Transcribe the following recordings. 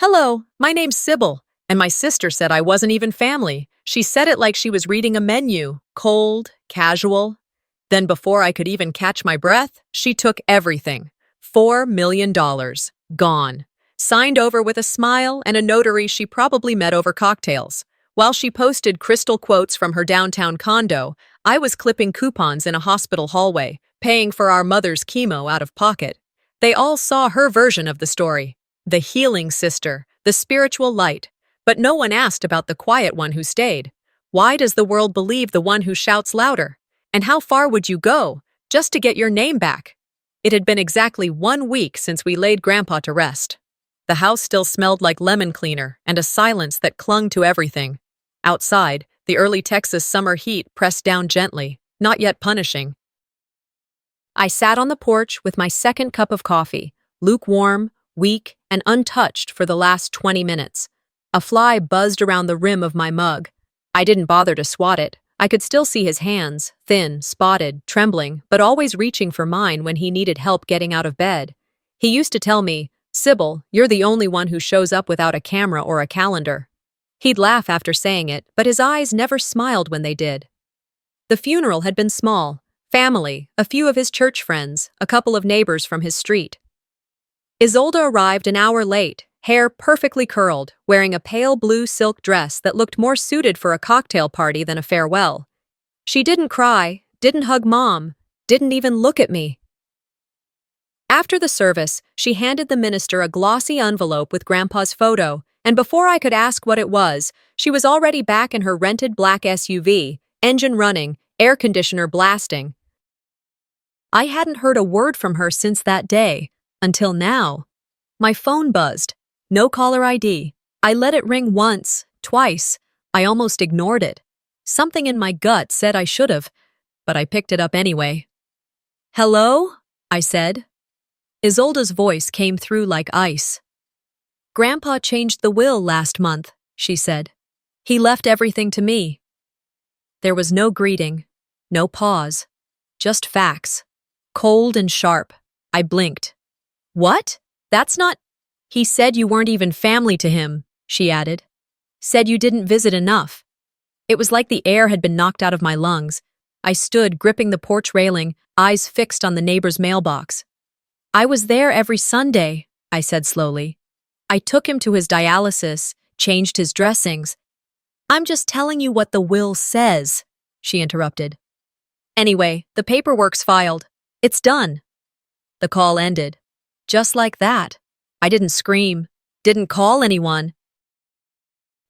Hello, my name's Sybil, and my sister said I wasn't even family. She said it like she was reading a menu, cold, casual. Then before I could even catch my breath, she took everything. $4 million. Gone. Signed over with a smile and a notary she probably met over cocktails. While she posted crystal quotes from her downtown condo, I was clipping coupons in a hospital hallway, paying for our mother's chemo out of pocket. They all saw her version of the story. The healing sister, the spiritual light. But no one asked about the quiet one who stayed. Why does the world believe the one who shouts louder? And how far would you go, just to get your name back? It had been exactly 1 week since we laid Grandpa to rest. The house still smelled like lemon cleaner and a silence that clung to everything. Outside, the early Texas summer heat pressed down gently, not yet punishing. I sat on the porch with my second cup of coffee, lukewarm, weak, and untouched for the last 20 minutes. A fly buzzed around the rim of my mug. I didn't bother to swat it. I could still see his hands, thin, spotted, trembling, but always reaching for mine when he needed help getting out of bed. He used to tell me, "Sybil, you're the only one who shows up without a camera or a calendar." He'd laugh after saying it, but his eyes never smiled when they did. The funeral had been small. Family, a few of his church friends, a couple of neighbors from his street. Isolda arrived an hour late, hair perfectly curled, wearing a pale blue silk dress that looked more suited for a cocktail party than a farewell. She didn't cry, didn't hug Mom, didn't even look at me. After the service, she handed the minister a glossy envelope with Grandpa's photo, and before I could ask what it was, she was already back in her rented black SUV, engine running, air conditioner blasting. I hadn't heard a word from her since that day, until now. My phone buzzed. No caller ID. I let it ring once, twice. I almost ignored it. Something in my gut said I should have, but I picked it up anyway. "Hello?" I said. Isolda's voice came through like ice. "Grandpa changed the will last month," she said. "He left everything to me." There was no greeting, no pause, just facts. Cold and sharp. I blinked. "What? That's not—" "He said you weren't even family to him," she added. "Said you didn't visit enough." It was like the air had been knocked out of my lungs. I stood gripping the porch railing, eyes fixed on the neighbor's mailbox. "I was there every Sunday," I said slowly. "I took him to his dialysis, changed his dressings." "I'm just telling you what the will says," she interrupted. "Anyway, the paperwork's filed. It's done." The call ended. Just like that. I didn't scream, didn't call anyone.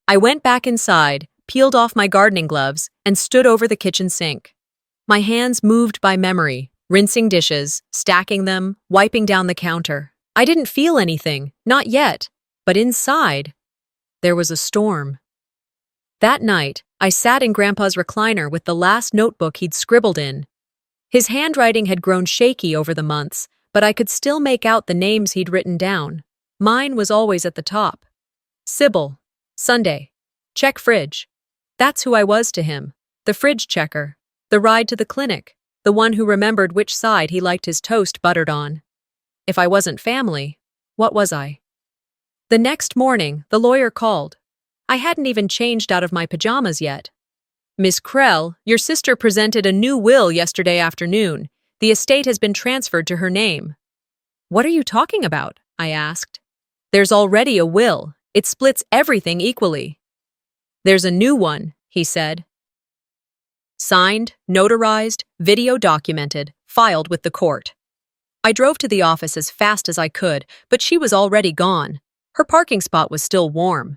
I went back inside, peeled off my gardening gloves, and stood over the kitchen sink. My hands moved by memory, rinsing dishes, stacking them, wiping down the counter. I didn't feel anything, not yet, but inside, there was a storm. That night, I sat in Grandpa's recliner with the last notebook he'd scribbled in. His handwriting had grown shaky over the months, but I could still make out the names he'd written down. Mine was always at the top. Sybil, Sunday, check fridge. That's who I was to him, the fridge checker, the ride to the clinic, the one who remembered which side he liked his toast buttered on. If I wasn't family, what was I? The next morning, the lawyer called. I hadn't even changed out of my pajamas yet. "Miss Krell, your sister presented a new will yesterday afternoon. The estate has been transferred to her name." "What are you talking about?" I asked. "There's already a will. It splits everything equally." "There's a new one," he said. Signed, notarized, video documented, filed with the court. I drove to the office as fast as I could, but she was already gone. Her parking spot was still warm.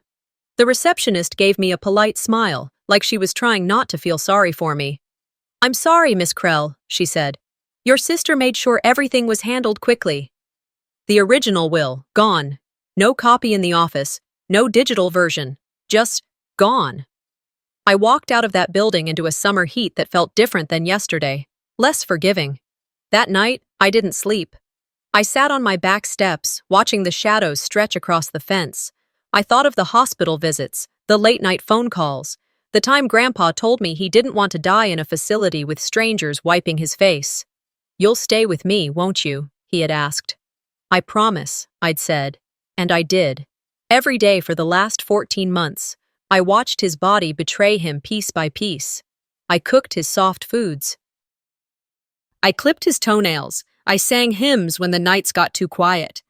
The receptionist gave me a polite smile, like she was trying not to feel sorry for me. "I'm sorry, Miss Krell," she said. "Your sister made sure everything was handled quickly." The original will, gone. No copy in the office, no digital version, just gone. I walked out of that building into a summer heat that felt different than yesterday, less forgiving. That night, I didn't sleep. I sat on my back steps, watching the shadows stretch across the fence. I thought of the hospital visits, the late-night phone calls, the time Grandpa told me he didn't want to die in a facility with strangers wiping his face. "You'll stay with me, won't you?" he had asked. "I promise," I'd said, and I did. Every day for the last 14 months, I watched his body betray him piece by piece. I cooked his soft foods. I clipped his toenails. I sang hymns when the nights got too quiet.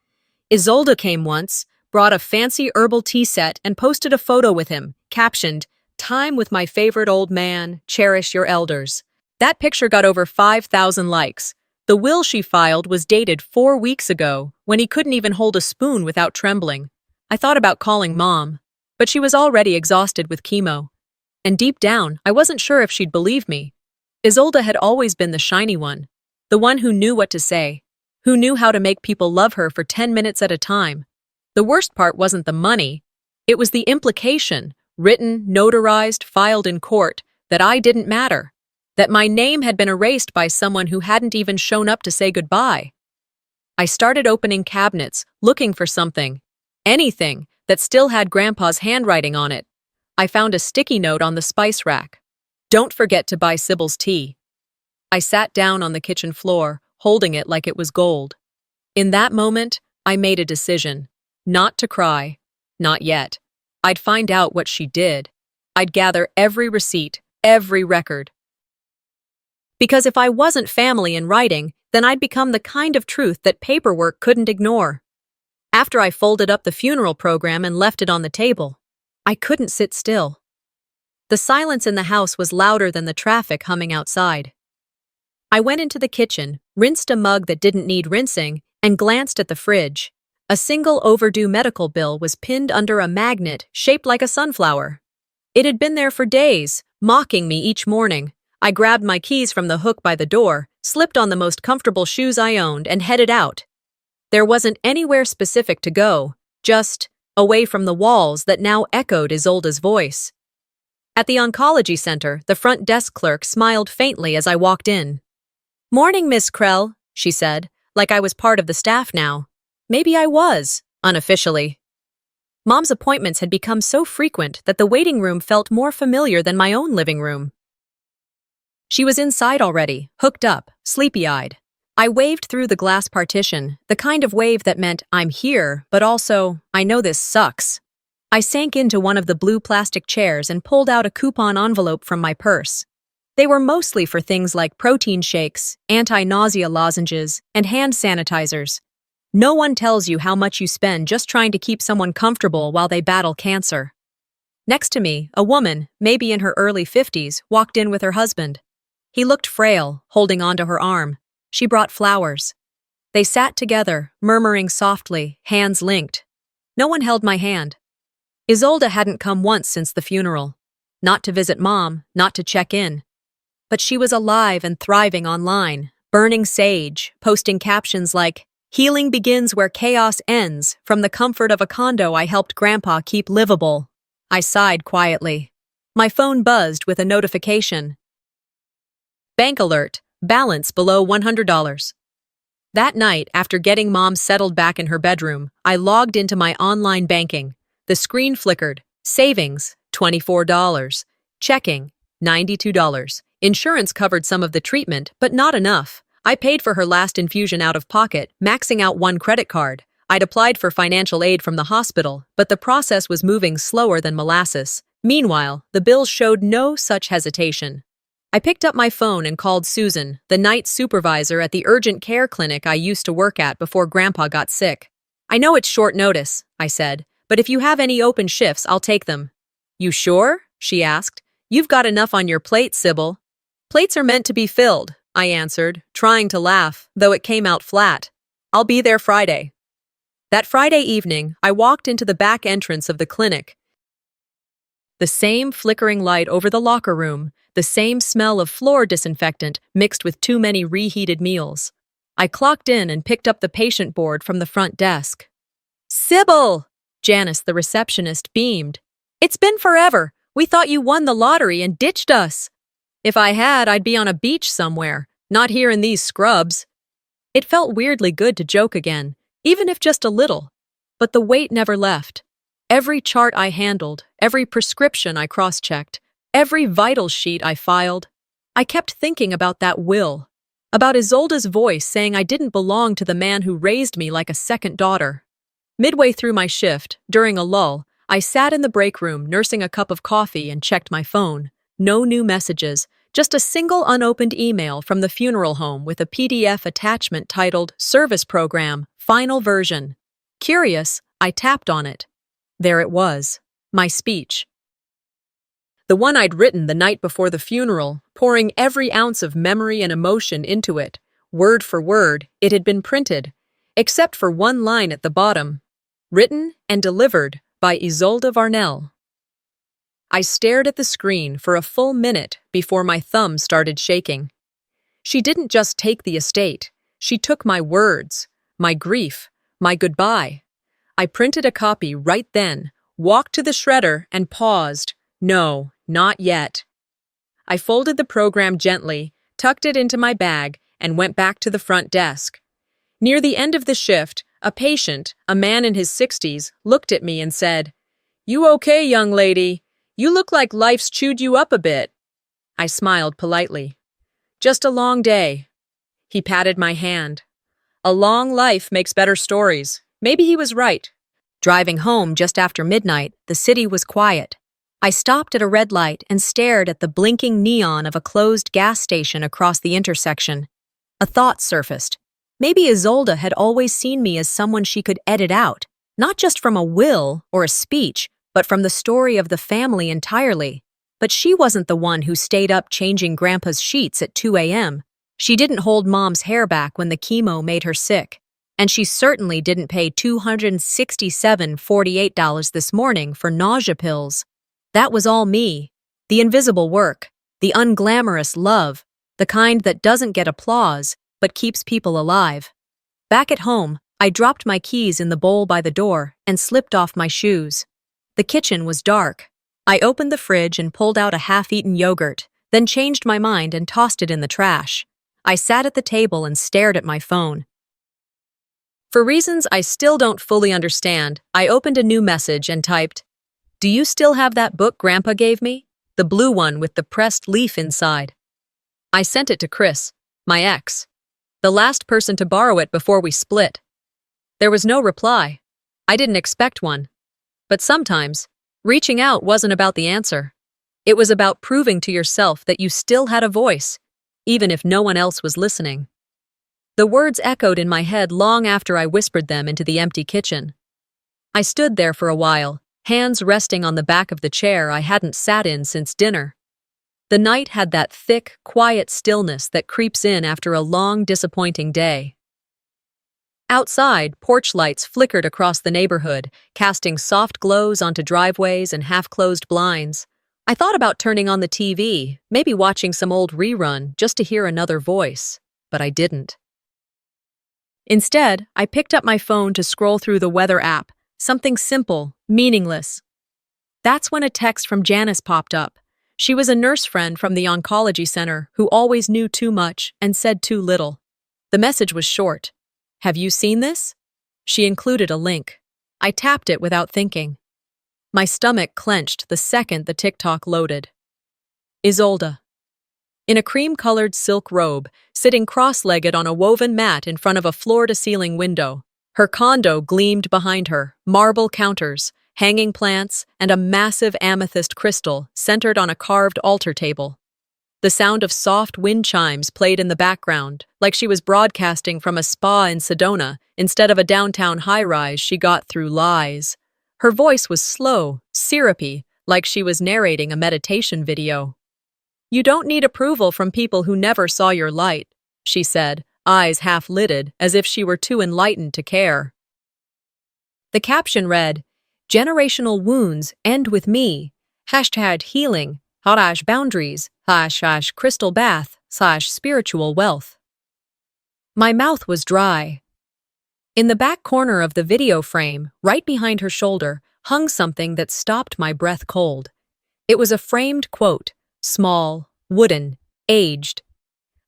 Isolda came once, brought a fancy herbal tea set and posted a photo with him, captioned, "Time with my favorite old man, cherish your elders." That picture got over 5,000 likes. The will she filed was dated 4 weeks ago, when he couldn't even hold a spoon without trembling. I thought about calling Mom, but she was already exhausted with chemo. And deep down, I wasn't sure if she'd believe me. Isolda had always been the shiny one, the one who knew what to say, who knew how to make people love her for 10 minutes at a time. The worst part wasn't the money. It was the implication, written, notarized, filed in court, that I didn't matter, that my name had been erased by someone who hadn't even shown up to say goodbye. I started opening cabinets, looking for something, anything, that still had Grandpa's handwriting on it. I found a sticky note on the spice rack. "Don't forget to buy Sybil's tea." I sat down on the kitchen floor, holding it like it was gold. In that moment, I made a decision. Not to cry. Not yet. I'd find out what she did. I'd gather every receipt, every record. Because if I wasn't family in writing, then I'd become the kind of truth that paperwork couldn't ignore. After I folded up the funeral program and left it on the table, I couldn't sit still. The silence in the house was louder than the traffic humming outside. I went into the kitchen, rinsed a mug that didn't need rinsing, and glanced at the fridge. A single overdue medical bill was pinned under a magnet shaped like a sunflower. It had been there for days, mocking me each morning. I grabbed my keys from the hook by the door, slipped on the most comfortable shoes I owned, and headed out. There wasn't anywhere specific to go, just away from the walls that now echoed Isolda's voice. At the oncology center, the front desk clerk smiled faintly as I walked in. "Morning, Miss Krell," she said, like I was part of the staff now. Maybe I was, unofficially. Mom's appointments had become so frequent that the waiting room felt more familiar than my own living room. She was inside already, hooked up, sleepy-eyed. I waved through the glass partition, the kind of wave that meant I'm here, but also, I know this sucks. I sank into one of the blue plastic chairs and pulled out a coupon envelope from my purse. They were mostly for things like protein shakes, anti-nausea lozenges, and hand sanitizers. No one tells you how much you spend just trying to keep someone comfortable while they battle cancer. Next to me, a woman, maybe in her early 50s, walked in with her husband. He looked frail, holding onto her arm. She brought flowers. They sat together, murmuring softly, hands linked. No one held my hand. Isolda hadn't come once since the funeral. Not to visit Mom, not to check in. But she was alive and thriving online, burning sage, posting captions like, "Healing begins where chaos ends, from the comfort of a condo I helped Grandpa keep livable." I sighed quietly. My phone buzzed with a notification. Bank alert, balance below $100. That night, after getting Mom settled back in her bedroom, I logged into my online banking. The screen flickered. Savings, $24. Checking, $92. Insurance covered some of the treatment, but not enough. I paid for her last infusion out of pocket, maxing out one credit card. I'd applied for financial aid from the hospital, but the process was moving slower than molasses. Meanwhile, the bills showed no such hesitation. I picked up my phone and called Susan, the night supervisor at the urgent care clinic I used to work at before Grandpa got sick. "I know it's short notice," I said, "but if you have any open shifts, I'll take them." "You sure?" she asked. "You've got enough on your plate, Sybil." "Plates are meant to be filled," I answered, trying to laugh, though it came out flat. "I'll be there Friday." That Friday evening, I walked into the back entrance of the clinic. The same flickering light over the locker room, the same smell of floor disinfectant mixed with too many reheated meals. I clocked in and picked up the patient board from the front desk. "Sybil!" Janice, the receptionist, beamed. "It's been forever. We thought you won the lottery and ditched us." "If I had, I'd be on a beach somewhere, not here in these scrubs." It felt weirdly good to joke again, even if just a little. But the weight never left. Every chart I handled, every prescription I cross-checked, every vital sheet I filed, I kept thinking about that will, about Isolda's voice saying I didn't belong to the man who raised me like a second daughter. Midway through my shift, during a lull, I sat in the break room nursing a cup of coffee and checked my phone. No new messages, just a single unopened email from the funeral home with a PDF attachment titled Service Program, Final Version. Curious, I tapped on it. There it was, my speech. The one I'd written the night before the funeral, pouring every ounce of memory and emotion into it. Word for word, it had been printed, except for one line at the bottom. Written and delivered by Isolda Varnell. I stared at the screen for a full minute before my thumb started shaking. She didn't just take the estate, she took my words, my grief, my goodbye. I printed a copy right then, walked to the shredder and paused. No, not yet. I folded the program gently, tucked it into my bag, and went back to the front desk. Near the end of the shift, a patient, a man in his 60s, looked at me and said, "You okay, young lady? You look like life's chewed you up a bit." I smiled politely. "Just a long day." He patted my hand. "A long life makes better stories." Maybe he was right. Driving home just after midnight, the city was quiet. I stopped at a red light and stared at the blinking neon of a closed gas station across the intersection. A thought surfaced. Maybe Isolda had always seen me as someone she could edit out, not just from a will or a speech, but from the story of the family entirely. But she wasn't the one who stayed up changing Grandpa's sheets at 2 a.m. She didn't hold Mom's hair back when the chemo made her sick. And she certainly didn't pay $267.48 this morning for nausea pills. That was all me. The invisible work, the unglamorous love, the kind that doesn't get applause, but keeps people alive. Back at home, I dropped my keys in the bowl by the door and slipped off my shoes. The kitchen was dark. I opened the fridge and pulled out a half-eaten yogurt, then changed my mind and tossed it in the trash. I sat at the table and stared at my phone. For reasons I still don't fully understand, I opened a new message and typed, "Do you still have that book Grandpa gave me? The blue one with the pressed leaf inside." I sent it to Chris, my ex, the last person to borrow it before we split. There was no reply. I didn't expect one. But sometimes, reaching out wasn't about the answer. It was about proving to yourself that you still had a voice, even if no one else was listening. The words echoed in my head long after I whispered them into the empty kitchen. I stood there for a while, hands resting on the back of the chair I hadn't sat in since dinner. The night had that thick, quiet stillness that creeps in after a long, disappointing day. Outside, porch lights flickered across the neighborhood, casting soft glows onto driveways and half-closed blinds. I thought about turning on the TV, maybe watching some old rerun just to hear another voice, but I didn't. Instead, I picked up my phone to scroll through the weather app, something simple, meaningless. That's when a text from Janice popped up. She was a nurse friend from the oncology center who always knew too much and said too little. The message was short. "Have you seen this?" She included a link. I tapped it without thinking. My stomach clenched the second the TikTok loaded. Isolda. In a cream-colored silk robe, sitting cross-legged on a woven mat in front of a floor-to-ceiling window. Her condo gleamed behind her, marble counters, hanging plants, and a massive amethyst crystal centered on a carved altar table. The sound of soft wind chimes played in the background, like she was broadcasting from a spa in Sedona instead of a downtown high-rise she got through lies. Her voice was slow, syrupy, like she was narrating a meditation video. "You don't need approval from people who never saw your light," she said, eyes half-lidded, as if she were too enlightened to care. The caption read, "Generational wounds end with me. #healing, #boundaries, #crystal bath, #spiritual wealth." My mouth was dry. In the back corner of the video frame, right behind her shoulder, hung something that stopped my breath cold. It was a framed quote, small, wooden, aged.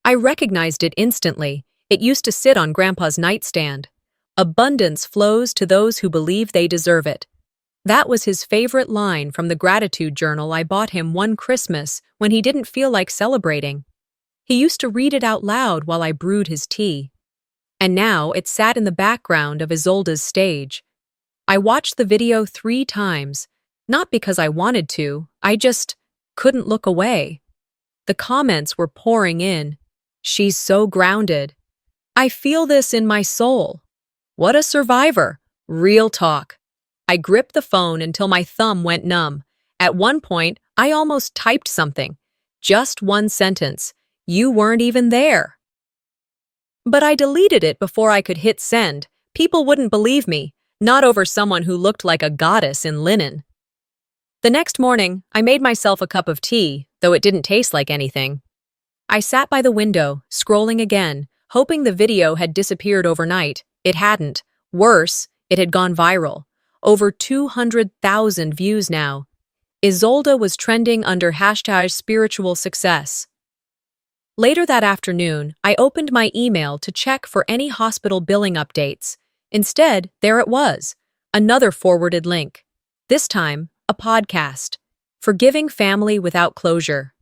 I recognized it instantly. It used to sit on Grandpa's nightstand. "Abundance flows to those who believe they deserve it." That was his favorite line from the gratitude journal I bought him one Christmas when he didn't feel like celebrating. He used to read it out loud while I brewed his tea. And now it sat in the background of Isolda's stage. I watched the video 3 times, not because I wanted to, I just couldn't look away. The comments were pouring in. She's so grounded. I feel this in my soul. What a survivor. Real talk. I gripped the phone until my thumb went numb. At one point, I almost typed something. Just one sentence. You weren't even there. But I deleted it before I could hit send. People wouldn't believe me, not over someone who looked like a goddess in linen. The next morning, I made myself a cup of tea, though it didn't taste like anything. I sat by the window, scrolling again, hoping the video had disappeared overnight. It hadn't. Worse, it had gone viral. Over 200,000 views now. Isolda was trending under hashtag spiritual success. Later that afternoon, I opened my email to check for any hospital billing updates. Instead, there it was, another forwarded link. This time, a podcast. Forgiving Family Without Closure.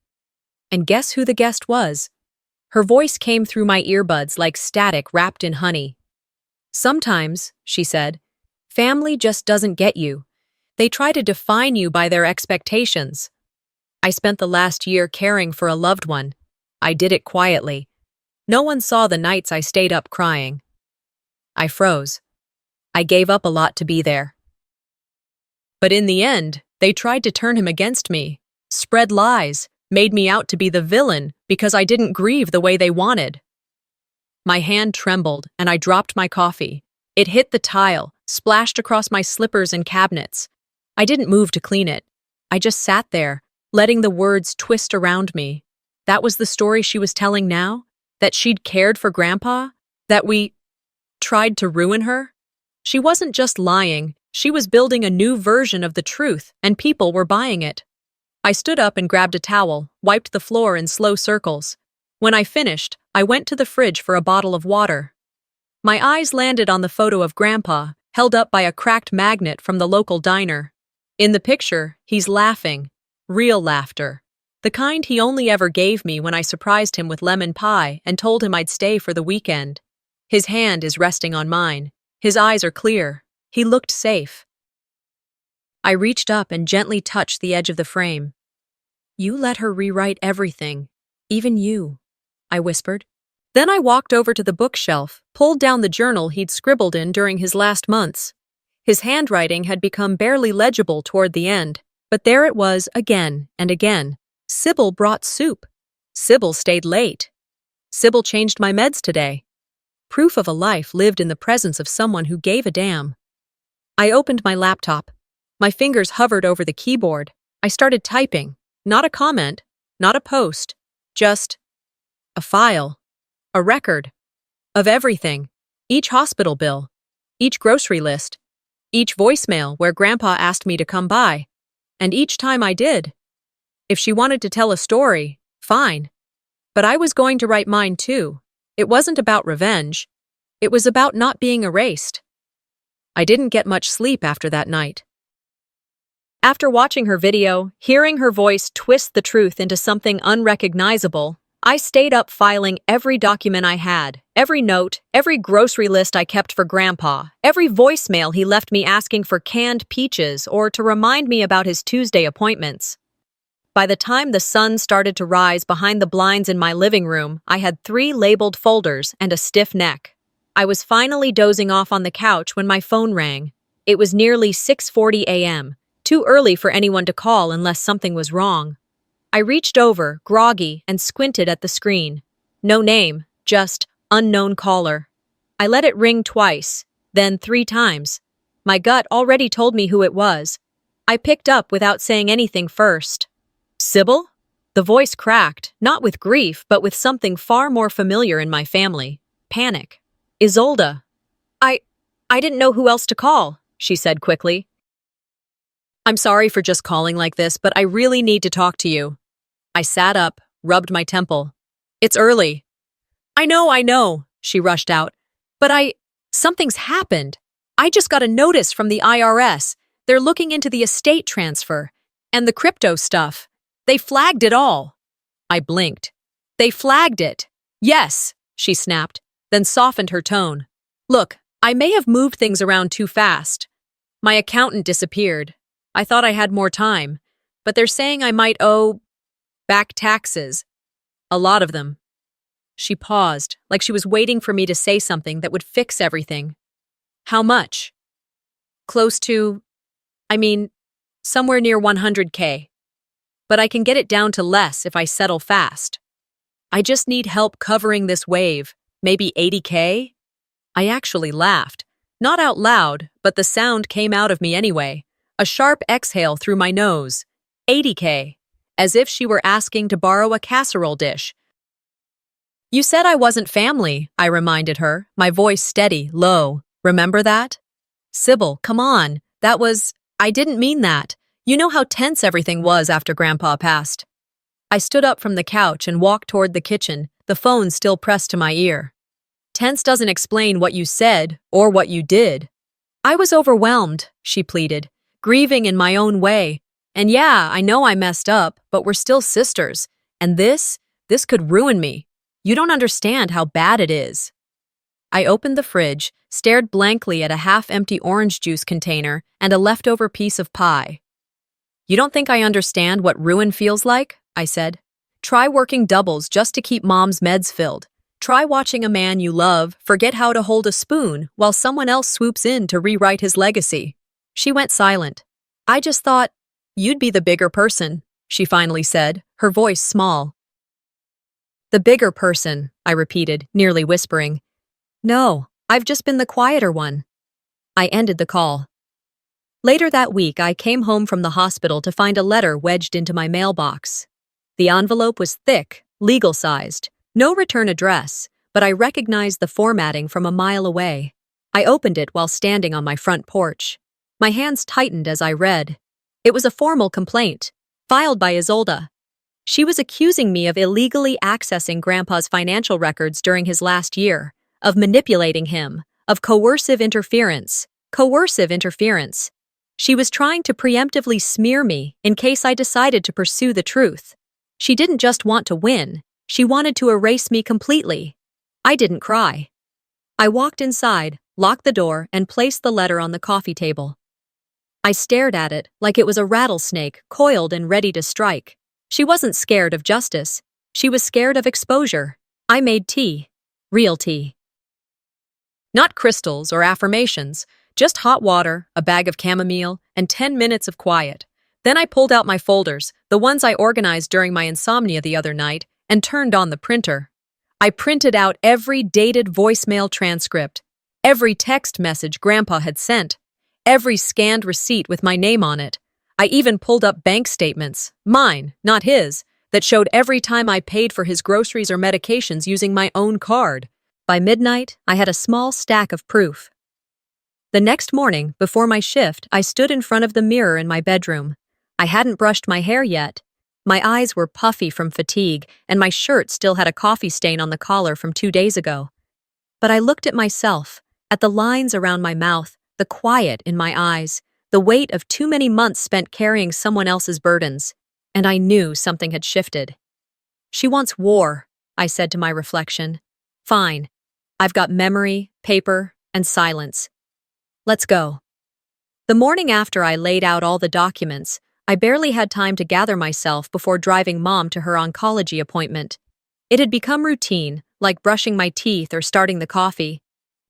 And guess who the guest was? Her voice came through my earbuds like static wrapped in honey. Sometimes, she said, family just doesn't get you. They try to define you by their expectations. I spent the last year caring for a loved one. I did it quietly. No one saw the nights I stayed up crying. I froze. I gave up a lot to be there. But in the end, they tried to turn him against me, spread lies, made me out to be the villain because I didn't grieve the way they wanted. My hand trembled and I dropped my coffee. It hit the tile, splashed across my slippers and cabinets. I didn't move to clean it. I just sat there, letting the words twist around me. That was the story she was telling now? That she'd cared for Grandpa? That we tried to ruin her? She wasn't just lying, she was building a new version of the truth, and people were buying it. I stood up and grabbed a towel, wiped the floor in slow circles. When I finished, I went to the fridge for a bottle of water. My eyes landed on the photo of Grandpa, held up by a cracked magnet from the local diner. In the picture, he's laughing. Real laughter. The kind he only ever gave me when I surprised him with lemon pie and told him I'd stay for the weekend. His hand is resting on mine. His eyes are clear. He looked safe. I reached up and gently touched the edge of the frame. You let her rewrite everything. Even you, I whispered. Then I walked over to the bookshelf, pulled down the journal he'd scribbled in during his last months. His handwriting had become barely legible toward the end, but there it was again and again. Sybil brought soup. Sybil stayed late. Sybil changed my meds today. Proof of a life lived in the presence of someone who gave a damn. I opened my laptop. My fingers hovered over the keyboard. I started typing. Not a comment, not a post, just a file, a record of everything. Each hospital bill, each grocery list, each voicemail where Grandpa asked me to come by. And each time I did. If she wanted to tell a story, fine. But I was going to write mine too. It wasn't about revenge. It was about not being erased. I didn't get much sleep after that night. After watching her video, hearing her voice twist the truth into something unrecognizable, I stayed up filing every document I had, every note, every grocery list I kept for Grandpa, every voicemail he left me asking for canned peaches or to remind me about his Tuesday appointments. By the time the sun started to rise behind the blinds in my living room, I had 3 labeled folders and a stiff neck. I was finally dozing off on the couch when my phone rang. It was nearly 6:40 a.m., too early for anyone to call unless something was wrong. I reached over, groggy, and squinted at the screen. No name, just unknown caller. I let it ring twice, then 3 times. My gut already told me who it was. I picked up without saying anything first. Sybil? The voice cracked, not with grief, but with something far more familiar in my family. Panic. Isolda. I didn't know who else to call, she said quickly. I'm sorry for just calling like this, but I really need to talk to you. I sat up, rubbed my temple. It's early. I know, she rushed out. But something's happened. I just got a notice from the IRS. They're looking into the estate transfer and the crypto stuff. They flagged it all. I blinked. They flagged it. Yes, she snapped, then softened her tone. Look, I may have moved things around too fast. My accountant disappeared. I thought I had more time, but they're saying I might owe back taxes. A lot of them. She paused, like she was waiting for me to say something that would fix everything. How much? Close to, somewhere near 100K. But I can get it down to less if I settle fast. I just need help covering this wave, maybe 80K? I actually laughed. Not out loud, but the sound came out of me anyway. A sharp exhale through my nose. 80K. As if she were asking to borrow a casserole dish. You said I wasn't family, I reminded her, my voice steady, low. Remember that? Sybil, come on. I didn't mean that. You know how tense everything was after Grandpa passed. I stood up from the couch and walked toward the kitchen, the phone still pressed to my ear. Tense doesn't explain what you said or what you did. I was overwhelmed, she pleaded, grieving in my own way. And yeah, I know I messed up, but we're still sisters. And this could ruin me. You don't understand how bad it is. I opened the fridge, stared blankly at a half-empty orange juice container and a leftover piece of pie. You don't think I understand what ruin feels like? I said. Try working doubles just to keep Mom's meds filled. Try watching a man you love forget how to hold a spoon while someone else swoops in to rewrite his legacy. She went silent. I just thought, you'd be the bigger person, she finally said, her voice small. The bigger person, I repeated, nearly whispering. No, I've just been the quieter one. I ended the call. Later that week, I came home from the hospital to find a letter wedged into my mailbox. The envelope was thick, legal-sized, no return address, but I recognized the formatting from a mile away. I opened it while standing on my front porch. My hands tightened as I read. It was a formal complaint, filed by Isolda. She was accusing me of illegally accessing Grandpa's financial records during his last year, of manipulating him, of coercive interference. She was trying to preemptively smear me in case I decided to pursue the truth. She didn't just want to win, she wanted to erase me completely. I didn't cry. I walked inside, locked the door, and placed the letter on the coffee table. I stared at it like it was a rattlesnake, coiled and ready to strike. She wasn't scared of justice. She was scared of exposure. I made tea. Real tea. Not crystals or affirmations, just hot water, a bag of chamomile, and 10 minutes of quiet. Then I pulled out my folders, the ones I organized during my insomnia the other night, and turned on the printer. I printed out every dated voicemail transcript, every text message Grandpa had sent, every scanned receipt with my name on it. I even pulled up bank statements, mine, not his, that showed every time I paid for his groceries or medications using my own card. By midnight, I had a small stack of proof. The next morning, before my shift, I stood in front of the mirror in my bedroom. I hadn't brushed my hair yet. My eyes were puffy from fatigue, and my shirt still had a coffee stain on the collar from 2 days ago. But I looked at myself, at the lines around my mouth, the quiet in my eyes, the weight of too many months spent carrying someone else's burdens, and I knew something had shifted. She wants war, I said to my reflection. Fine. I've got memory, paper, and silence. Let's go. The morning after I laid out all the documents, I barely had time to gather myself before driving Mom to her oncology appointment. It had become routine, like brushing my teeth or starting the coffee.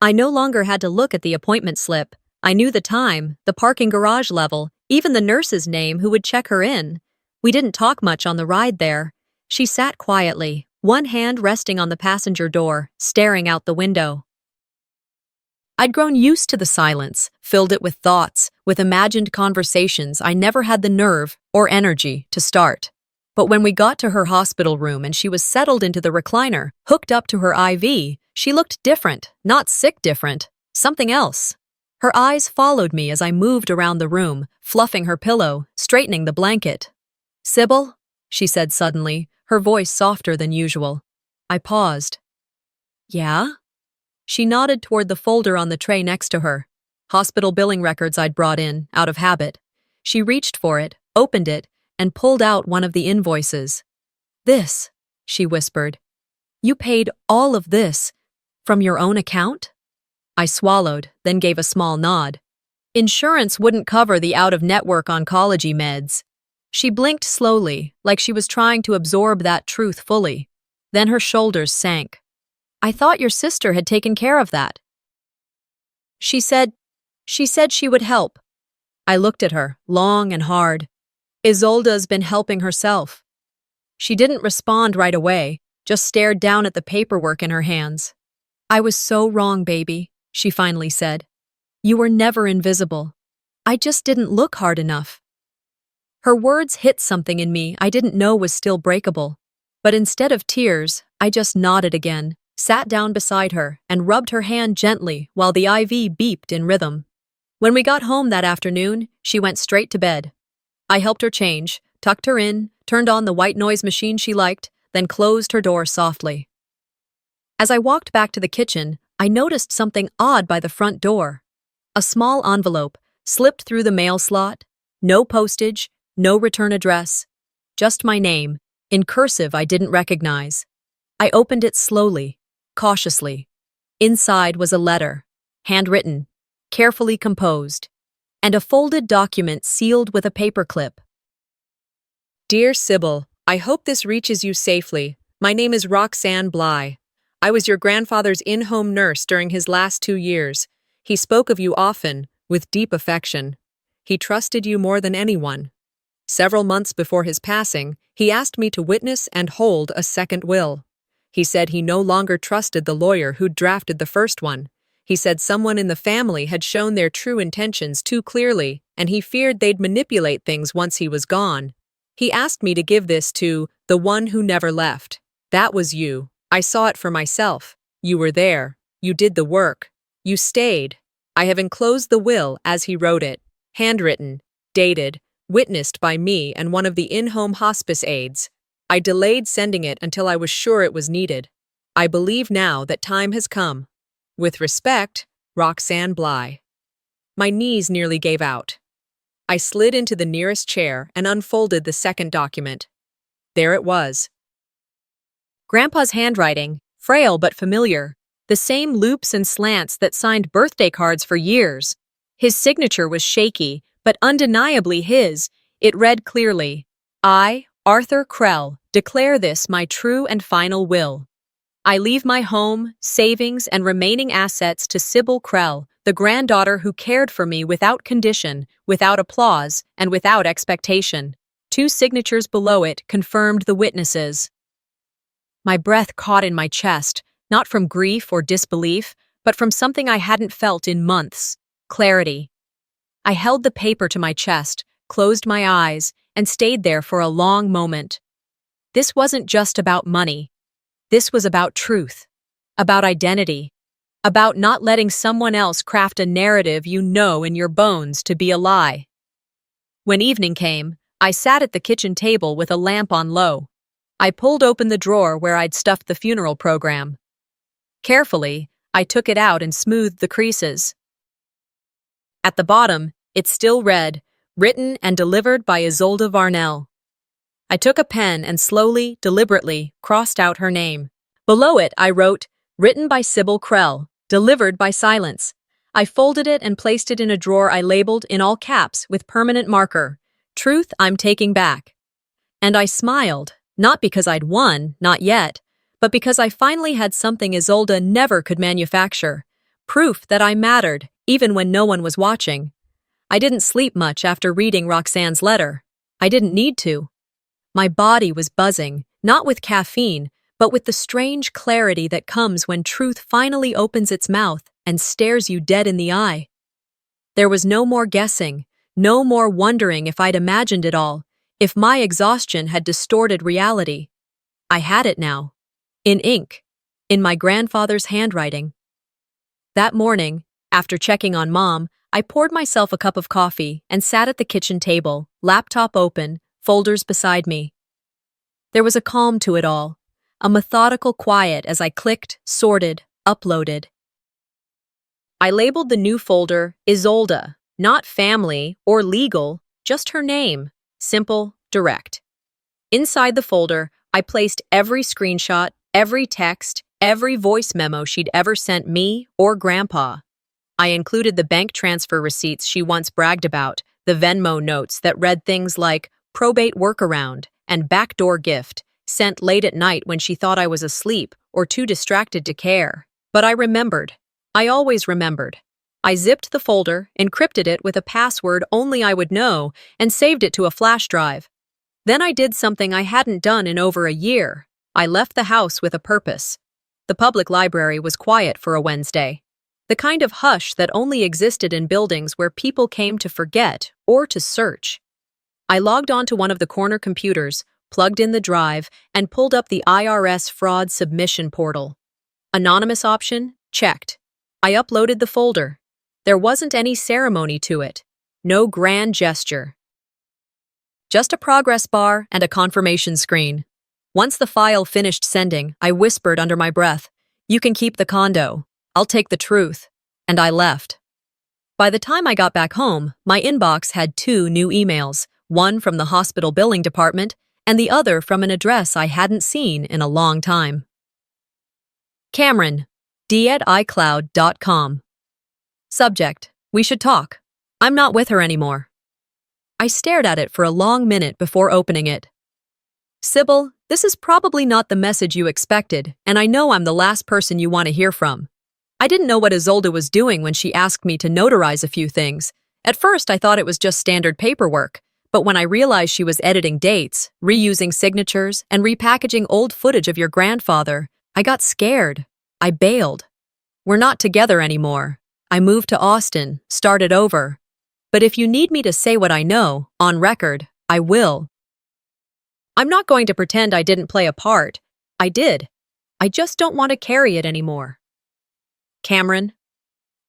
I no longer had to look at the appointment slip. I knew the time, the parking garage level, even the nurse's name who would check her in. We didn't talk much on the ride there. She sat quietly, one hand resting on the passenger door, staring out the window. I'd grown used to the silence, filled it with thoughts, with imagined conversations I never had the nerve or energy to start. But when we got to her hospital room and she was settled into the recliner, hooked up to her IV, she looked different, not sick different, something else. Her eyes followed me as I moved around the room, fluffing her pillow, straightening the blanket. "Sybil?" she said suddenly, her voice softer than usual. I paused. "Yeah?" She nodded toward the folder on the tray next to her. Hospital billing records I'd brought in, out of habit. She reached for it, opened it, and pulled out one of the invoices. "This," she whispered. "You paid all of this from your own account?" I swallowed, then gave a small nod. Insurance wouldn't cover the out-of-network oncology meds. She blinked slowly, like she was trying to absorb that truth fully. Then her shoulders sank. "I thought your sister had taken care of that." She said she would help. I looked at her, long and hard. Isolda's been helping herself. She didn't respond right away, just stared down at the paperwork in her hands. "I was so wrong, baby," she finally said. "You were never invisible. I just didn't look hard enough." Her words hit something in me I didn't know was still breakable. But instead of tears, I just nodded again, sat down beside her, and rubbed her hand gently while the IV beeped in rhythm. When we got home that afternoon, she went straight to bed. I helped her change, tucked her in, turned on the white noise machine she liked, then closed her door softly. As I walked back to the kitchen, I noticed something odd by the front door. A small envelope slipped through the mail slot, no postage, no return address, just my name, in cursive I didn't recognize. I opened it slowly, cautiously. Inside was a letter, handwritten, carefully composed, and a folded document sealed with a paperclip. "Dear Sybil, I hope this reaches you safely. My name is Roxanne Bly. I was your grandfather's in-home nurse during his last 2 years. He spoke of you often, with deep affection. He trusted you more than anyone. Several months before his passing, he asked me to witness and hold a second will. He said he no longer trusted the lawyer who'd drafted the first one. He said someone in the family had shown their true intentions too clearly, and he feared they'd manipulate things once he was gone. He asked me to give this to the one who never left. That was you. I saw it for myself. You were there. You did the work. You stayed. I have enclosed the will as he wrote it, handwritten, dated, witnessed by me and one of the in-home hospice aides. I delayed sending it until I was sure it was needed. I believe now that time has come. With respect, Roxanne Bly." My knees nearly gave out. I slid into the nearest chair and unfolded the second document. There it was. Grandpa's handwriting, frail but familiar, the same loops and slants that signed birthday cards for years. His signature was shaky, but undeniably his. It read clearly, "I, Arthur Krell, declare this my true and final will. I leave my home, savings, and remaining assets to Sybil Krell, the granddaughter who cared for me without condition, without applause, and without expectation." 2 signatures below it confirmed the witnesses. My breath caught in my chest, not from grief or disbelief, but from something I hadn't felt in months: clarity. I held the paper to my chest, closed my eyes, and stayed there for a long moment. This wasn't just about money. This was about truth, about identity, about not letting someone else craft a narrative you know in your bones to be a lie. When evening came, I sat at the kitchen table with a lamp on low. I pulled open the drawer where I'd stuffed the funeral program. Carefully, I took it out and smoothed the creases. At the bottom, it still read, "Written and delivered by Isolda Varnell." I took a pen and slowly, deliberately, crossed out her name. Below it, I wrote, "Written by Sybil Krell, delivered by silence." I folded it and placed it in a drawer I labeled, in all caps, with permanent marker, "Truth I'm taking back." And I smiled, not because I'd won, not yet, but because I finally had something Isolda never could manufacture. Proof that I mattered, even when no one was watching. I didn't sleep much after reading Roxanne's letter. I didn't need to. My body was buzzing, not with caffeine, but with the strange clarity that comes when truth finally opens its mouth and stares you dead in the eye. There was no more guessing, no more wondering if I'd imagined it all, if my exhaustion had distorted reality. I had it now. In ink. In my grandfather's handwriting. That morning, after checking on Mom, I poured myself a cup of coffee and sat at the kitchen table, laptop open, folders beside me. There was a calm to it all, a methodical quiet as I clicked, sorted, uploaded. I labeled the new folder Isolda, not family or legal, just her name, simple, direct. Inside the folder, I placed every screenshot, every text, every voice memo she'd ever sent me or Grandpa. I included the bank transfer receipts she once bragged about, the Venmo notes that read things like probate workaround and backdoor gift, sent late at night when she thought I was asleep or too distracted to care. But I remembered. I always remembered. I zipped the folder, encrypted it with a password only I would know, and saved it to a flash drive. Then I did something I hadn't done in over a year. I left the house with a purpose. The public library was quiet for a Wednesday. The kind of hush that only existed in buildings where people came to forget or to search. I logged onto one of the corner computers, plugged in the drive, and pulled up the IRS fraud submission portal. Anonymous option? Checked. I uploaded the folder. There wasn't any ceremony to it. No grand gesture. Just a progress bar and a confirmation screen. Once the file finished sending, I whispered under my breath, "You can keep the condo. I'll take the truth." And I left. By the time I got back home, my inbox had 2 new emails, one from the hospital billing department and the other from an address I hadn't seen in a long time. Cameron, d@icloud.com. Subject, we should talk. I'm not with her anymore. I stared at it for a long minute before opening it. Sybil, this is probably not the message you expected, and I know I'm the last person you want to hear from. I didn't know what Isolda was doing when she asked me to notarize a few things. At first, I thought it was just standard paperwork, but when I realized she was editing dates, reusing signatures, and repackaging old footage of your grandfather, I got scared. I bailed. We're not together anymore. I moved to Austin, started over. But if you need me to say what I know, on record, I will. I'm not going to pretend I didn't play a part. I did. I just don't want to carry it anymore. Cameron.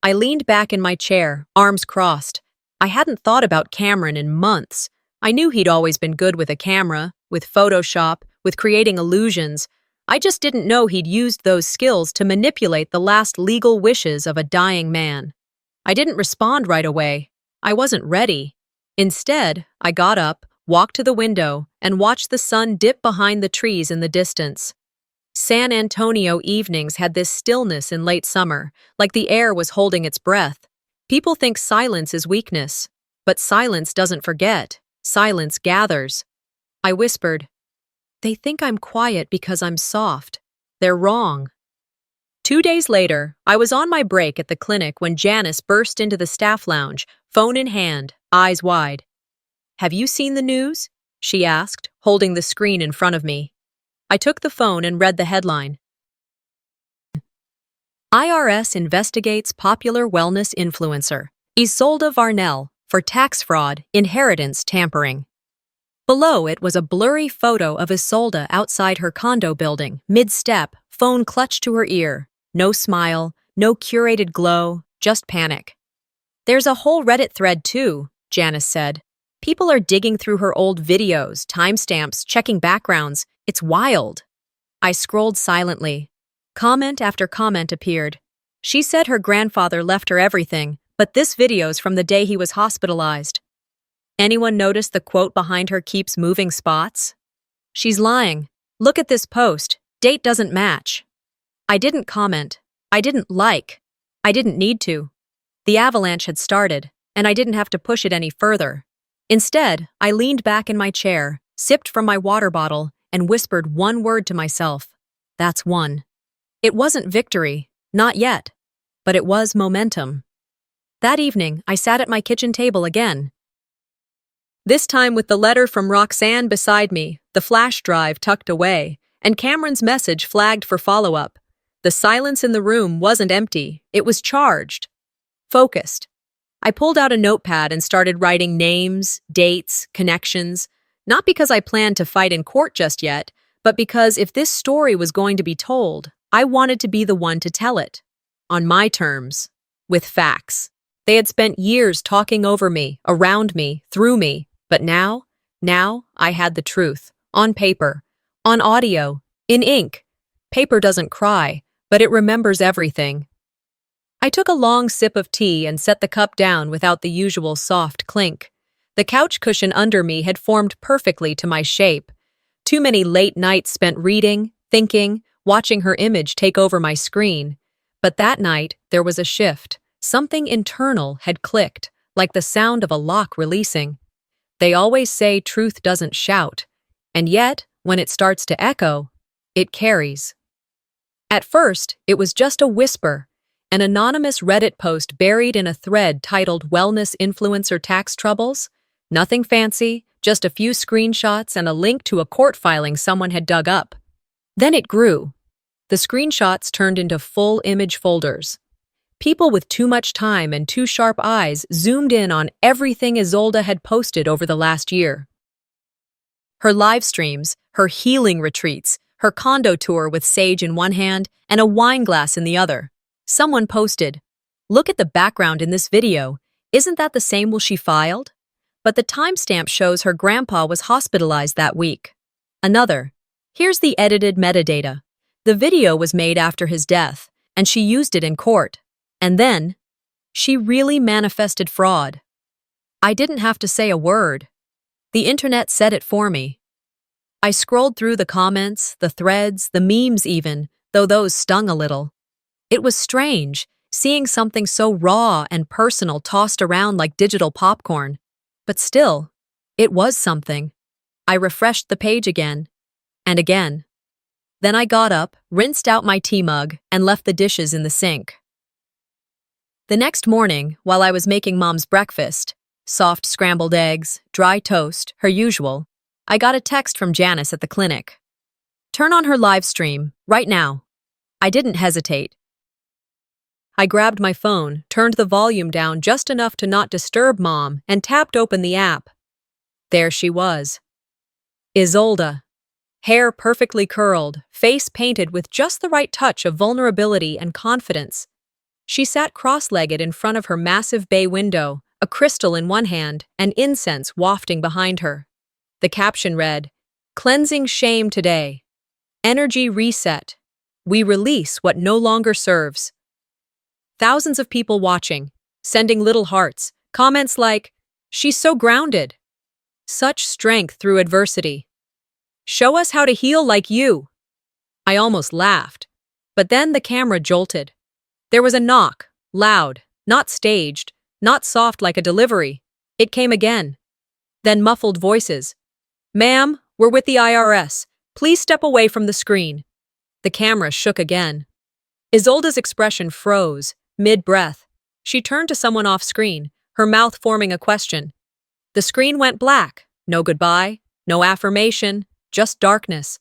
I leaned back in my chair, arms crossed. I hadn't thought about Cameron in months. I knew he'd always been good with a camera, with Photoshop, with creating illusions. I just didn't know he'd used those skills to manipulate the last legal wishes of a dying man. I didn't respond right away. I wasn't ready. Instead, I got up, walked to the window, and watched the sun dip behind the trees in the distance. San Antonio evenings had this stillness in late summer, like the air was holding its breath. People think silence is weakness, but silence doesn't forget. Silence gathers. I whispered, "They think I'm quiet because I'm soft. They're wrong." 2 days later, I was on my break at the clinic when Janice burst into the staff lounge, phone in hand, eyes wide. "Have you seen the news?" she asked, holding the screen in front of me. I took the phone and read the headline. IRS investigates popular wellness influencer, Isolda Varnell, for tax fraud, inheritance tampering. Below it was a blurry photo of Isolda outside her condo building, mid-step, phone clutched to her ear. No smile, no curated glow, just panic. "There's a whole Reddit thread too," Janice said. "People are digging through her old videos, timestamps, checking backgrounds. It's wild." I scrolled silently. Comment after comment appeared. She said her grandfather left her everything, but this video's from the day he was hospitalized. Anyone notice the quote behind her keeps moving spots? "She's lying. Look at this post. Date doesn't match." I didn't comment. I didn't like. I didn't need to. The avalanche had started, and I didn't have to push it any further. Instead, I leaned back in my chair, sipped from my water bottle, and whispered one word to myself. That's one. It wasn't victory, not yet, but it was momentum. That evening, I sat at my kitchen table again. This time with the letter from Roxanne beside me, the flash drive tucked away, and Cameron's message flagged for follow-up. The silence in the room wasn't empty, it was charged. Focused. I pulled out a notepad and started writing names, dates, connections, not because I planned to fight in court just yet, but because if this story was going to be told, I wanted to be the one to tell it. On my terms. With facts. They had spent years talking over me, around me, through me, but now I had the truth. On paper. On audio. In ink. Paper doesn't cry, but it remembers everything. I took a long sip of tea and set the cup down without the usual soft clink. The couch cushion under me had formed perfectly to my shape. Too many late nights spent reading, thinking, watching her image take over my screen. But that night, there was a shift. Something internal had clicked, like the sound of a lock releasing. They always say truth doesn't shout, and yet, when it starts to echo, it carries. At first, it was just a whisper, an anonymous Reddit post buried in a thread titled Wellness Influencer Tax Troubles. Nothing fancy, just a few screenshots and a link to a court filing someone had dug up. Then it grew. The screenshots turned into full image folders. People with too much time and too sharp eyes zoomed in on everything Isolda had posted over the last year. Her live streams, her healing retreats, her condo tour with sage in one hand and a wine glass in the other. Someone posted, "Look at the background in this video. Isn't that the same will she filed?" But the timestamp shows her grandpa was hospitalized that week. Another, "Here's the edited metadata. The video was made after his death, and she used it in court. And then, she really manifested fraud. I didn't have to say a word. The internet said it for me." I scrolled through the comments, the threads, the memes even, though those stung a little. It was strange, seeing something so raw and personal tossed around like digital popcorn. But still, it was something. I refreshed the page again, and again. Then I got up, rinsed out my tea mug, and left the dishes in the sink. The next morning, while I was making Mom's breakfast, soft scrambled eggs, dry toast, her usual, I got a text from Janice at the clinic. "Turn on her live stream, right now." I didn't hesitate. I grabbed my phone, turned the volume down just enough to not disturb Mom, and tapped open the app. There she was. Isolda. Hair perfectly curled, face painted with just the right touch of vulnerability and confidence. She sat cross-legged in front of her massive bay window, a crystal in one hand and incense wafting behind her. The caption read, "Cleansing shame today. Energy reset. We release what no longer serves." Thousands of people watching, sending little hearts, comments like, "She's so grounded." Such strength through adversity. "Show us how to heal like you." I almost laughed, but then the camera jolted. There was a knock, loud, not staged, not soft like a delivery. It came again. Then muffled voices. "Ma'am, we're with the IRS. Please step away from the screen." The camera shook again. Isolda's expression froze, mid-breath. She turned to someone off-screen, her mouth forming a question. The screen went black. No goodbye, no affirmation, just darkness.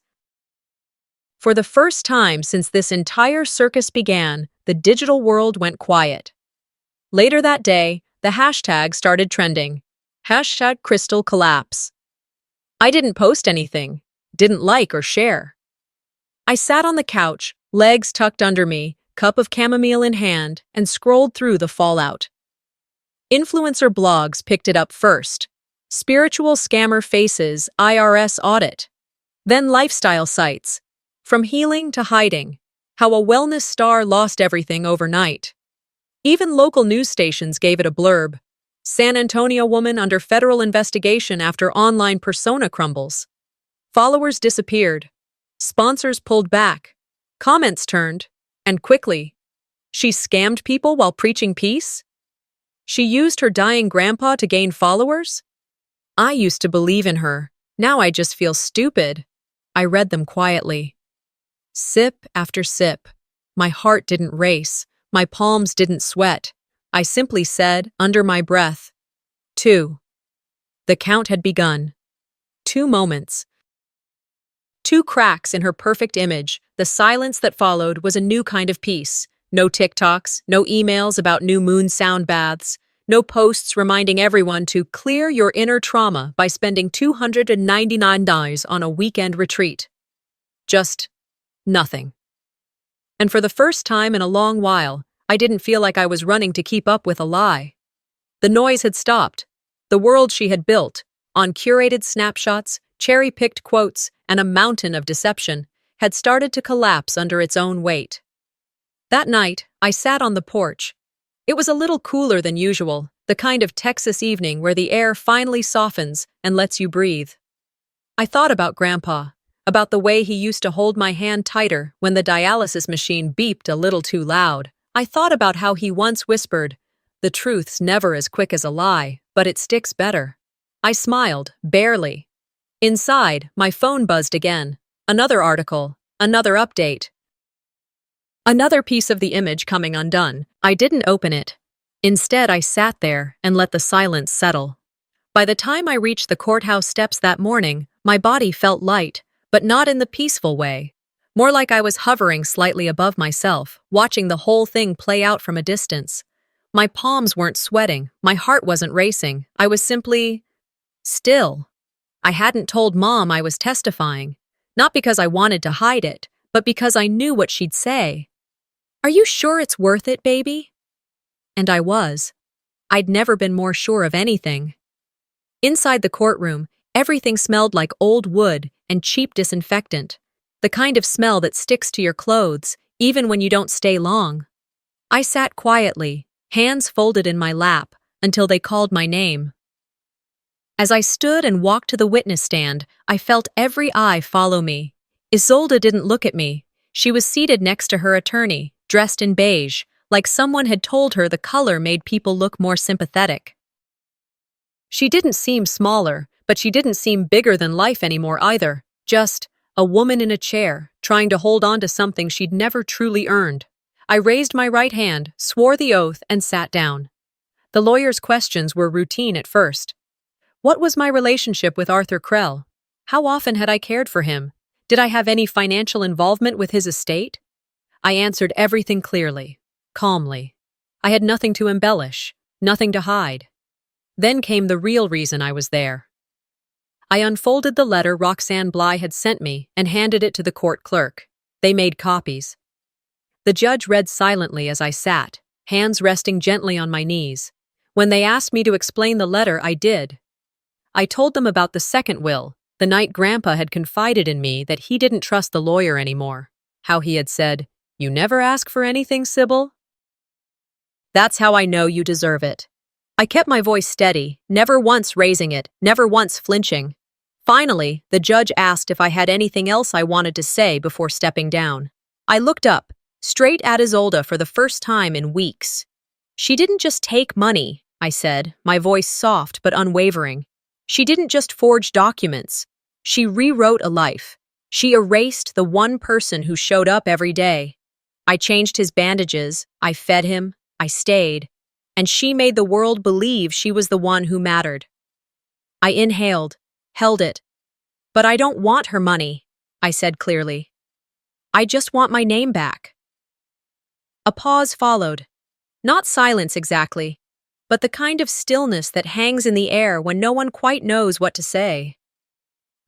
For the first time since this entire circus began, the digital world went quiet. Later that day, the hashtag started trending. #CrystalCollapse. I didn't post anything, didn't like or share. I sat on the couch, legs tucked under me, cup of chamomile in hand, and scrolled through the fallout. Influencer blogs picked it up first. Spiritual scammer faces, IRS audit. Then lifestyle sites. From healing to hiding. How a wellness star lost everything overnight. Even local news stations gave it a blurb. San Antonio woman under federal investigation after online persona crumbles. Followers disappeared. Sponsors pulled back. Comments turned. And quickly. She scammed people while preaching peace? She used her dying grandpa to gain followers? I used to believe in her. Now I just feel stupid. I read them quietly. Sip after sip. My heart didn't race. My palms didn't sweat. I simply said, under my breath, 2. The count had begun. 2 moments. 2 cracks in her perfect image. The silence that followed was a new kind of peace. No TikToks, no emails about new moon sound baths, no posts reminding everyone to clear your inner trauma by spending $299 on a weekend retreat. Just nothing. And for the first time in a long while, I didn't feel like I was running to keep up with a lie. The noise had stopped. The world she had built, on curated snapshots, cherry-picked quotes, and a mountain of deception, had started to collapse under its own weight. That night, I sat on the porch. It was a little cooler than usual, the kind of Texas evening where the air finally softens and lets you breathe. I thought about Grandpa, about the way he used to hold my hand tighter when the dialysis machine beeped a little too loud. I thought about how he once whispered, "The truth's never as quick as a lie, but it sticks better." I smiled, barely. Inside, my phone buzzed again. Another article, another update. Another piece of the image coming undone. I didn't open it. Instead, I sat there and let the silence settle. By the time I reached the courthouse steps that morning, my body felt light, but not in the peaceful way. More like I was hovering slightly above myself, watching the whole thing play out from a distance. My palms weren't sweating, my heart wasn't racing, I was simply still. I hadn't told Mom I was testifying, not because I wanted to hide it, but because I knew what she'd say. "Are you sure it's worth it, baby?" And I was. I'd never been more sure of anything. Inside the courtroom, everything smelled like old wood and cheap disinfectant, the kind of smell that sticks to your clothes, even when you don't stay long. I sat quietly, hands folded in my lap, until they called my name. As I stood and walked to the witness stand, I felt every eye follow me. Isolda didn't look at me. She was seated next to her attorney, dressed in beige, like someone had told her the color made people look more sympathetic. She didn't seem smaller, but she didn't seem bigger than life anymore either. Just a woman in a chair, trying to hold on to something she'd never truly earned. I raised my right hand, swore the oath, and sat down. The lawyer's questions were routine at first. What was my relationship with Arthur Krell? How often had I cared for him? Did I have any financial involvement with his estate? I answered everything clearly, calmly. I had nothing to embellish, nothing to hide. Then came the real reason I was there. I unfolded the letter Roxanne Bly had sent me and handed it to the court clerk. They made copies. The judge read silently as I sat, hands resting gently on my knees. When they asked me to explain the letter, I did. I told them about the second will, the night Grandpa had confided in me that he didn't trust the lawyer anymore. How he had said, "You never ask for anything, Sybil? That's how I know you deserve it." I kept my voice steady, never once raising it, never once flinching. Finally, the judge asked if I had anything else I wanted to say before stepping down. I looked up, straight at Isolda for the first time in weeks. "She didn't just take money," I said, my voice soft but unwavering. "She didn't just forge documents. She rewrote a life. She erased the one person who showed up every day. I changed his bandages, I fed him, I stayed, and she made the world believe she was the one who mattered." I inhaled, held it. "But I don't want her money," I said clearly. "I just want my name back." A pause followed. Not silence exactly, but the kind of stillness that hangs in the air when no one quite knows what to say.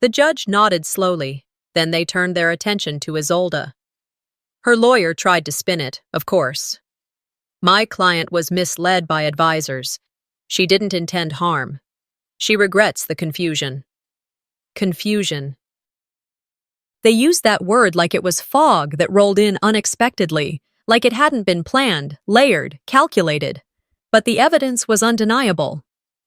The judge nodded slowly, then they turned their attention to Isolda. Her lawyer tried to spin it, of course. My client was misled by advisors. She didn't intend harm. She regrets the confusion. Confusion. They used that word like it was fog that rolled in unexpectedly, like it hadn't been planned, layered, calculated. But the evidence was undeniable.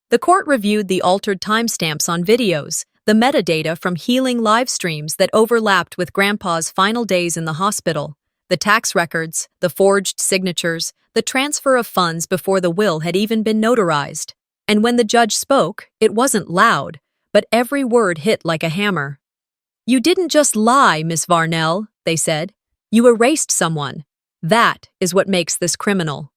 The court reviewed the altered timestamps on videos, the metadata from healing live streams that overlapped with Grandpa's final days in the hospital, the tax records, the forged signatures, the transfer of funds before the will had even been notarized. And when the judge spoke, it wasn't loud, but every word hit like a hammer. "You didn't just lie, Miss Varnell," they said. "You erased someone. That is what makes this criminal."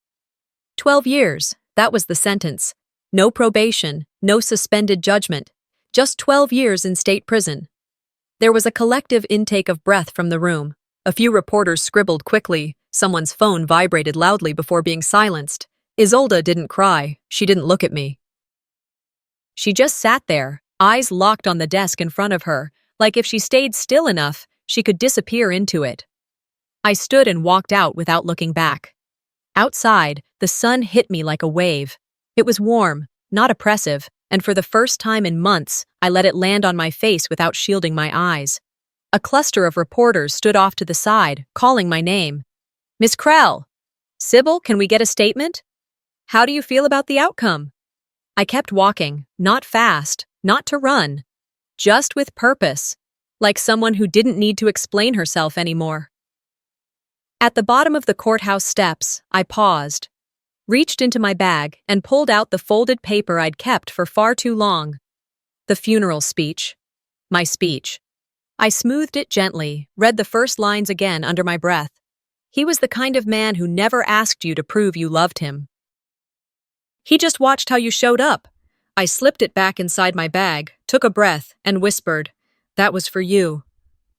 12 years, that was the sentence. No probation, no suspended judgment. Just 12 years in state prison. There was a collective intake of breath from the room. A few reporters scribbled quickly. Someone's phone vibrated loudly before being silenced. Isolda didn't cry. She didn't look at me. She just sat there, eyes locked on the desk in front of her, like if she stayed still enough, she could disappear into it. I stood and walked out without looking back. Outside, the sun hit me like a wave. It was warm, not oppressive, and for the first time in months, I let it land on my face without shielding my eyes. A cluster of reporters stood off to the side, calling my name. "Miss Krell! Sybil, can we get a statement? How do you feel about the outcome?" I kept walking, not fast, not to run, just with purpose, like someone who didn't need to explain herself anymore. At the bottom of the courthouse steps, I paused, reached into my bag, and pulled out the folded paper I'd kept for far too long. The funeral speech. My speech. I smoothed it gently, read the first lines again under my breath. He was the kind of man who never asked you to prove you loved him. He just watched how you showed up. I slipped it back inside my bag, took a breath, and whispered, "That was for you.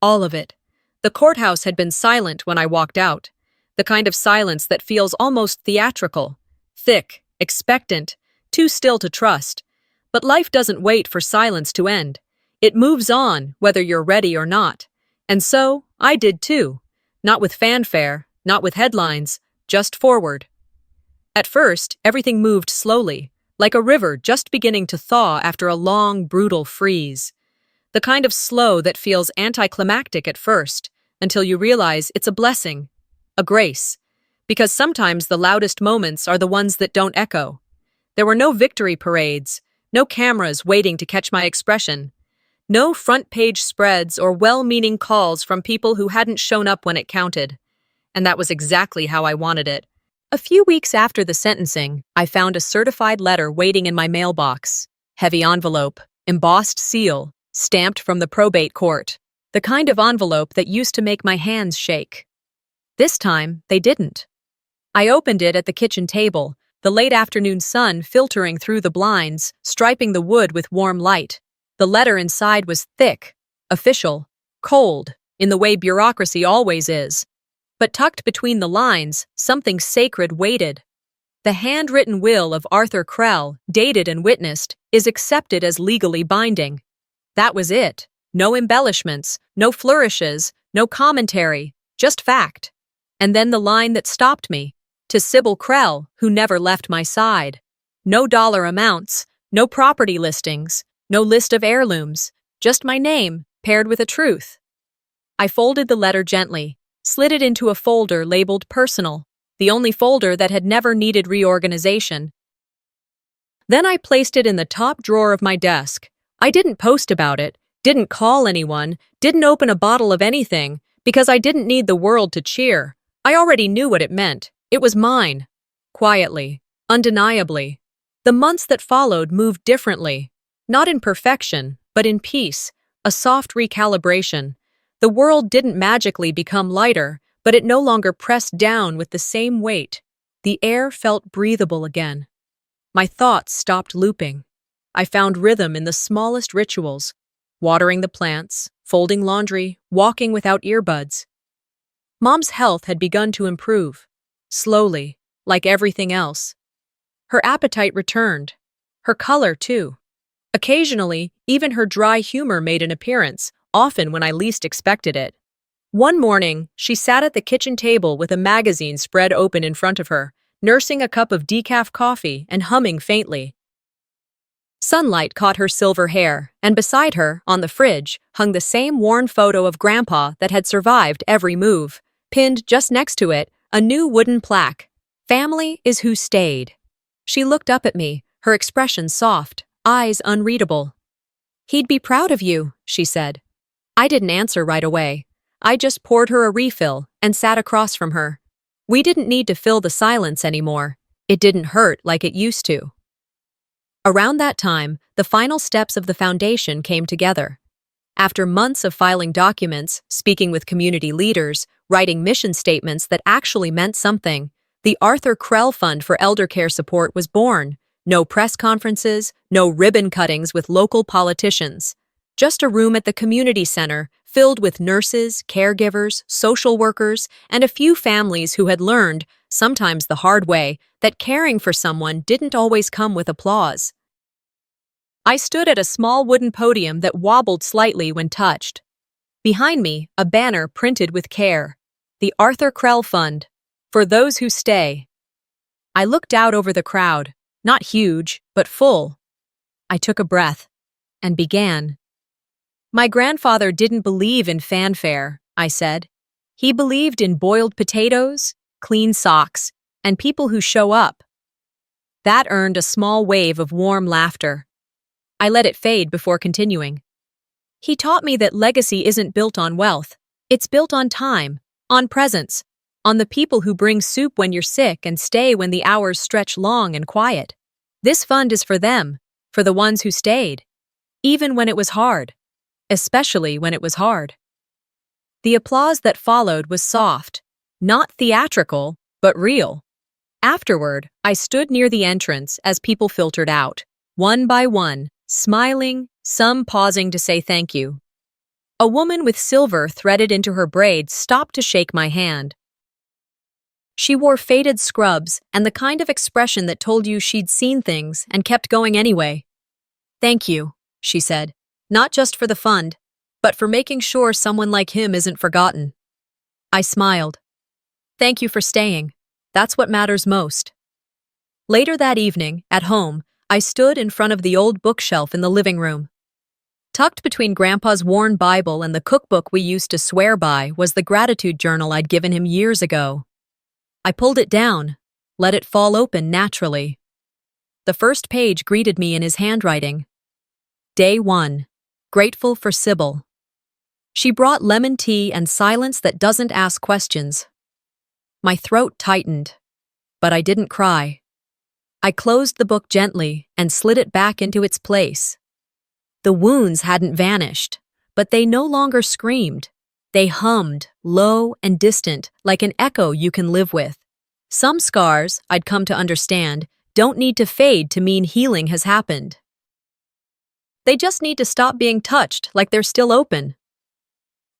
All of it." The courthouse had been silent when I walked out, the kind of silence that feels almost theatrical, thick, expectant, too still to trust. But life doesn't wait for silence to end. It moves on, whether you're ready or not. And so, I did too. Not with fanfare, not with headlines, just forward. At first, everything moved slowly, like a river just beginning to thaw after a long, brutal freeze. The kind of slow that feels anticlimactic at first, until you realize it's a blessing, a grace. Because sometimes the loudest moments are the ones that don't echo. There were no victory parades, no cameras waiting to catch my expression, no front-page spreads or well-meaning calls from people who hadn't shown up when it counted. And that was exactly how I wanted it. A few weeks after the sentencing, I found a certified letter waiting in my mailbox. Heavy envelope, embossed seal, stamped from the probate court. The kind of envelope that used to make my hands shake. This time, they didn't. I opened it at the kitchen table, the late afternoon sun filtering through the blinds, striping the wood with warm light. The letter inside was thick, official, cold, in the way bureaucracy always is. But tucked between the lines, something sacred waited. The handwritten will of Arthur Krell, dated and witnessed, is accepted as legally binding. That was it. No embellishments, no flourishes, no commentary, just fact. And then the line that stopped me. To Sybil Krell, who never left my side. No dollar amounts, no property listings, no list of heirlooms, just my name, paired with a truth. I folded the letter gently, slid it into a folder labeled personal, the only folder that had never needed reorganization. Then I placed it in the top drawer of my desk. I didn't post about it, didn't call anyone, didn't open a bottle of anything, because I didn't need the world to cheer. I already knew what it meant. It was mine. Quietly, undeniably. The months that followed moved differently. Not in perfection, but in peace, a soft recalibration. The world didn't magically become lighter, but it no longer pressed down with the same weight. The air felt breathable again. My thoughts stopped looping. I found rhythm in the smallest rituals, watering the plants, folding laundry, walking without earbuds. Mom's health had begun to improve, slowly, like everything else. Her appetite returned, her color too. Occasionally, even her dry humor made an appearance, often when I least expected it. One morning, she sat at the kitchen table with a magazine spread open in front of her, nursing a cup of decaf coffee and humming faintly. Sunlight caught her silver hair, and beside her, on the fridge, hung the same worn photo of Grandpa that had survived every move. Pinned just next to it, a new wooden plaque. "Family is who stayed." She looked up at me, her expression soft, eyes unreadable. "He'd be proud of you," she said. I didn't answer right away. I just poured her a refill and sat across from her. We didn't need to fill the silence anymore. It didn't hurt like it used to. Around that time, the final steps of the foundation came together. After months of filing documents, speaking with community leaders, writing mission statements that actually meant something, the Arthur Krell Fund for Elder Care Support was born. No press conferences, no ribbon cuttings with local politicians. Just a room at the community center filled with nurses, caregivers, social workers, and a few families who had learned, sometimes the hard way, that caring for someone didn't always come with applause. I stood at a small wooden podium that wobbled slightly when touched. Behind me, a banner printed with care. The Arthur Krell Fund, for those who stay. I looked out over the crowd, not huge, but full. I took a breath and began. My grandfather didn't believe in fanfare, I said. He believed in boiled potatoes, clean socks, and people who show up. That earned a small wave of warm laughter. I let it fade before continuing. He taught me that legacy isn't built on wealth. It's built on time, on presence, on the people who bring soup when you're sick and stay when the hours stretch long and quiet. This fund is for them, for the ones who stayed, even when it was hard, especially when it was hard. The applause that followed was soft, not theatrical, but real. Afterward, I stood near the entrance as people filtered out, one by one, smiling, some pausing to say thank you. A woman with silver threaded into her braids stopped to shake my hand. She wore faded scrubs and the kind of expression that told you she'd seen things and kept going anyway. "Thank you," she said, "not just for the fund, but for making sure someone like him isn't forgotten." I smiled. "Thank you for staying. That's what matters most." Later that evening, at home, I stood in front of the old bookshelf in the living room. Tucked between Grandpa's worn Bible and the cookbook we used to swear by was the gratitude journal I'd given him years ago. I pulled it down, let it fall open naturally. The first page greeted me in his handwriting. Day 1. Grateful for Sybil. She brought lemon tea and silence that doesn't ask questions. My throat tightened, but I didn't cry. I closed the book gently and slid it back into its place. The wounds hadn't vanished, but they no longer screamed. They hummed, low and distant, like an echo you can live with. Some scars, I'd come to understand, don't need to fade to mean healing has happened. They just need to stop being touched like they're still open.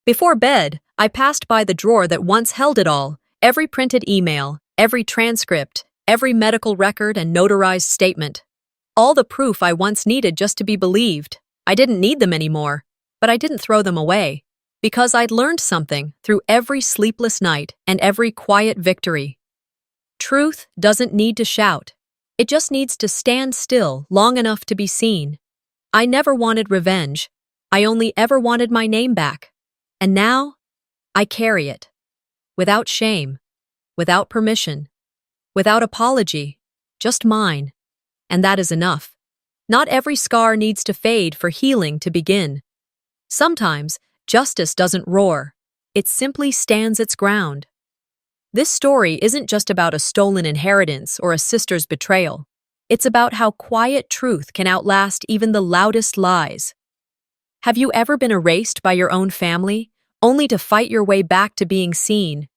Before bed, I passed by the drawer that once held it all, every printed email, every transcript, every medical record and notarized statement. All the proof I once needed just to be believed. I didn't need them anymore, but I didn't throw them away, because I'd learned something through every sleepless night and every quiet victory. Truth doesn't need to shout. It just needs to stand still long enough to be seen. I never wanted revenge. I only ever wanted my name back. And now, I carry it. Without shame, without permission, without apology, just mine. And that is enough. Not every scar needs to fade for healing to begin. Sometimes, justice doesn't roar. It simply stands its ground. This story isn't just about a stolen inheritance or a sister's betrayal. It's about how quiet truth can outlast even the loudest lies. Have you ever been erased by your own family, only to fight your way back to being seen?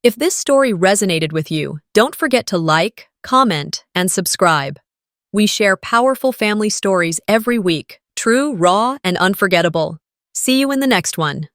If this story resonated with you, don't forget to like, comment, and subscribe. We share powerful family stories every week, true, raw, and unforgettable. See you in the next one.